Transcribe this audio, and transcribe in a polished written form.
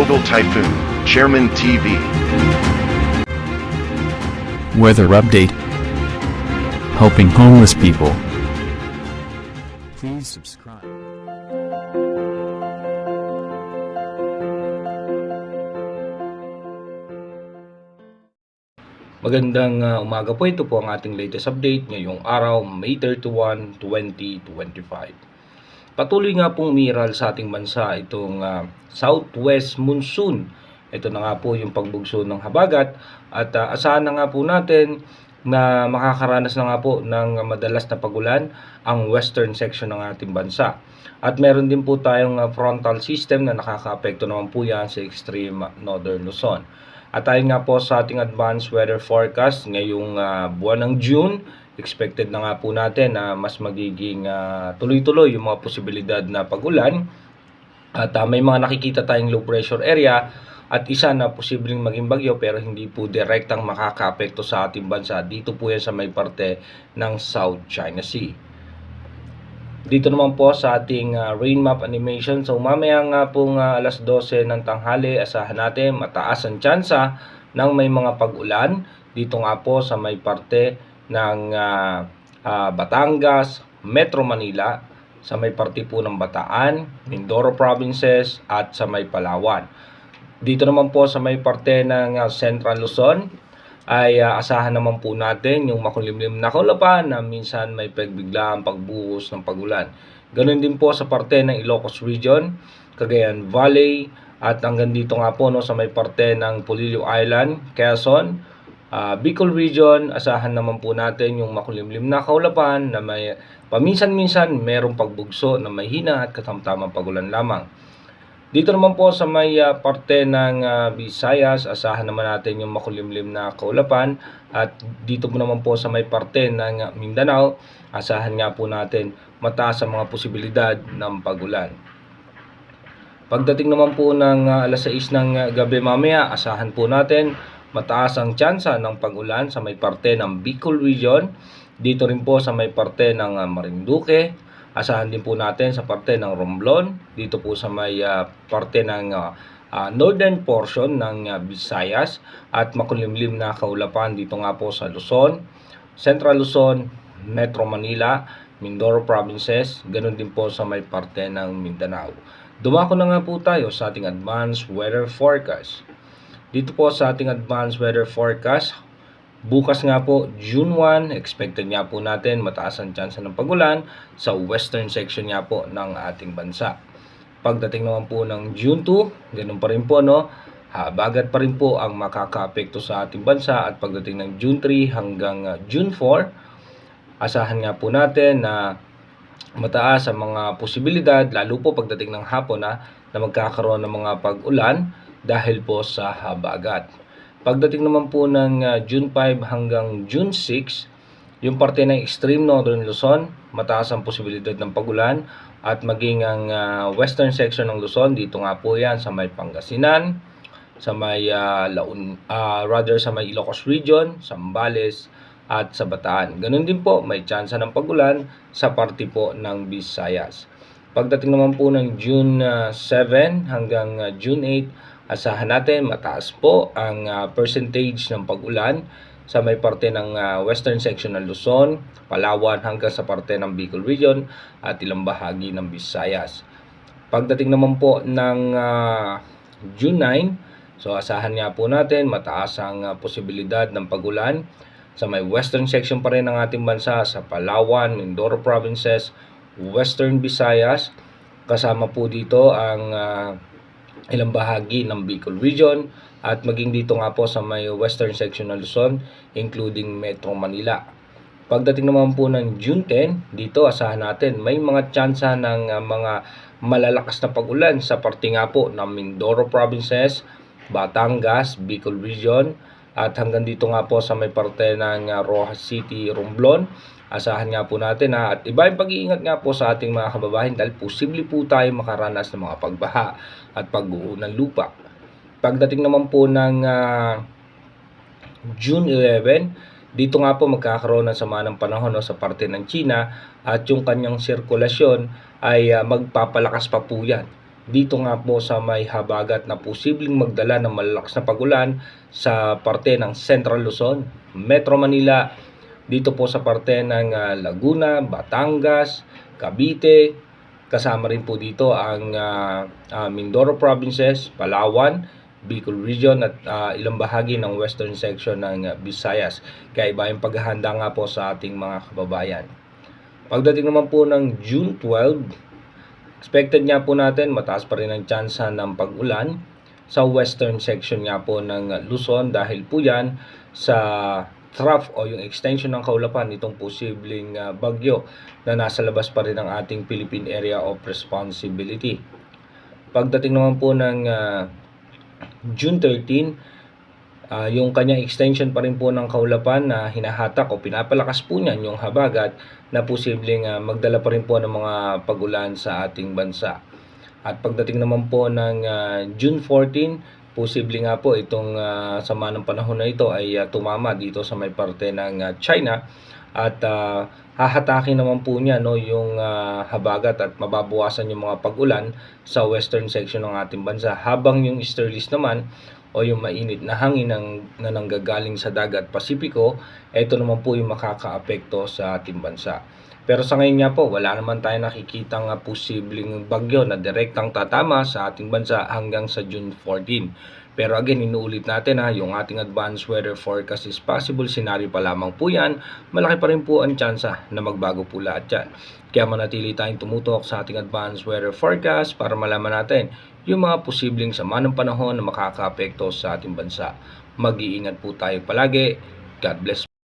Tropical Typhoon, Chairman TV. Weather update. Helping homeless people. Please subscribe. Magandang umaga po, ito po ang ating latest update ngayong araw, May 31, 2025. Patuloy nga pong umiral sa ating bansa itong southwest monsoon. Ito na nga po yung pagbugso ng habagat at asahan na nga po natin na makakaranas na nga po ng madalas na pagulan ang western section ng ating bansa. At meron din po tayong frontal system na nakakaapekto naman po yan sa extreme northern Luzon. At ayon nga po sa ating advanced weather forecast ngayong buwan ng June, expected na nga po natin na mas magiging tuloy-tuloy yung mga posibilidad na pagulan. At may mga nakikita tayong low pressure area at isa na posibleng maging bagyo pero hindi po direktang makakaapekto sa ating bansa. Dito po yan sa may parte ng South China Sea. Dito naman po sa ating rain map animation. So mamaya nga pong alas 12 ng tanghali, asahan natin mataas ang tsansa ng may mga pag-ulan. Dito nga po sa may parte ng Batangas, Metro Manila, sa may parte po ng Bataan, Mindoro Provinces at sa may Palawan. Dito naman po sa may parte ng Central Luzon ay asahan naman po natin yung makulimlim na kaulapan na minsan may pagbiglaang pagbuhos ng pagulan. Ganon din po sa parte ng Ilocos Region, Cagayan Valley at hanggang dito nga po sa may parte ng Polillo Island, Quezon, Bicol Region, asahan naman po natin yung makulimlim na kaulapan na may paminsan-minsan merong pagbugso na may hina at katamtamang pagulan lamang. Dito naman po sa may parte ng Visayas, asahan naman natin yung makulimlim na kaulapan. At dito po naman po sa may parte ng Mindanao, asahan nga po natin mataas ang mga posibilidad ng pagulan. Pagdating naman po ng alas 6 ng gabi mamaya, asahan po natin mataas ang tsansa ng pagulan sa may parte ng Bicol Region. Dito rin po sa may parte ng Marinduque. Asahan din po natin sa parte ng Romblon, dito po sa may parte ng northern portion ng Visayas at makulimlim na kaulapan dito nga po sa Luzon, Central Luzon, Metro Manila, Mindoro Provinces, ganun din po sa may parte ng Mindanao. Dumako na nga po tayo sa ating advanced weather forecast. Dito po sa ating advanced weather forecast, bukas nga po, June 1, expected nga po natin mataas ang tsansa ng pagulan sa western section nga po ng ating bansa. Pagdating naman po ng June 2, ganun pa rin po, habagat pa rin po ang makakaapekto sa ating bansa. At pagdating ng June 3 hanggang June 4, asahan nga po natin na mataas ang mga posibilidad, lalo po pagdating ng hapon na magkakaroon ng mga pag-ulan dahil po sa habagat. Pagdating naman po ng June 5 hanggang June 6, yung parte ng extreme northern Luzon, mataas ang posibilidad ng pagulan at maging ang western section ng Luzon, dito nga po yan sa may Pangasinan, sa may sa may Ilocos Region, Zambales at sa Bataan. Ganun din po, may tsansa ng pagulan sa parte po ng Visayas. Pagdating naman po ng June 7 hanggang June 8, asahan natin mataas po ang percentage ng pag-ulan sa may parte ng western section ng Luzon, Palawan hanggang sa parte ng Bicol Region at ilang bahagi ng Visayas. Pagdating naman po ng June 9, so asahan nga po natin mataas ang posibilidad ng pag-ulan sa may western section pa rin ng ating bansa, sa Palawan, Mindoro Provinces, Western Visayas, kasama po dito ang ilang bahagi ng Bicol Region at maging dito nga po sa may western section ng Luzon, including Metro Manila. Pagdating naman po ng June 10, dito asahan natin may mga tsansa ng mga malalakas na pag-ulan sa parte nga po ng Mindoro Provinces, Batangas, Bicol Region at hanggang dito nga po sa may parte ng Rojas City, Romblon. Asahan nga po natin at iba yung pag-iingat nga po sa ating mga kababayan dahil posible po tayo makaranas ng mga pagbaha at pagguho ng lupa. Pagdating naman po ng June 11, dito nga po magkakaroon ng sama ng panahon sa parte ng China at yung kanyang sirkulasyon ay magpapalakas pa po yan. dito nga po sa may habagat na posibleng magdala ng malalakas na pagulan sa parte ng Central Luzon, Metro Manila, dito po sa parte ng Laguna, Batangas, Cavite, kasama rin po dito ang Mindoro Provinces, Palawan, Bicol Region at ilang bahagi ng western section ng Visayas. Kaya iba yung paghahanda nga po sa ating mga kababayan. Pagdating naman po ng June 12, expected nga po natin mataas pa rin ang tsansa ng pag-ulan sa western section nga po ng Luzon dahil po yan sa trough o yung extension ng kaulapan nitong posibleng bagyo na nasa labas pa rin ng ating Philippine Area of Responsibility. Pagdating naman po ng June 13, yung kanyang extension pa rin po ng kaulapan na hinahatak o pinapalakas po niyan yung habagat na posibleng magdala pa rin po ng mga pagulan sa ating bansa. At pagdating naman po ng June 14, posible nga po itong sama ng panahon na ito ay tumama dito sa may parte ng China at hahatakin naman po niya yung habagat at mababawasan yung mga pagulan sa western section ng ating bansa, habang yung easterlies naman o yung mainit na hangin na nanggagaling sa dagat Pasipiko, ito naman po yung makakaapekto sa ating bansa. Pero sa ngayon nga po, wala naman tayo nakikitang posibleng bagyo na direktang tatama sa ating bansa hanggang sa June 14. Pero again, inuulit natin yung ating advanced weather forecast is possible scenario pa lamang po yan. Malaki pa rin po ang tsansa na magbago po lahat yan. Kaya manatili tayong tumutok sa ating advanced weather forecast para malaman natin yung mga posibleng sama ng panahon na makakaapekto sa ating bansa. Mag-iingat po tayo palagi. God bless.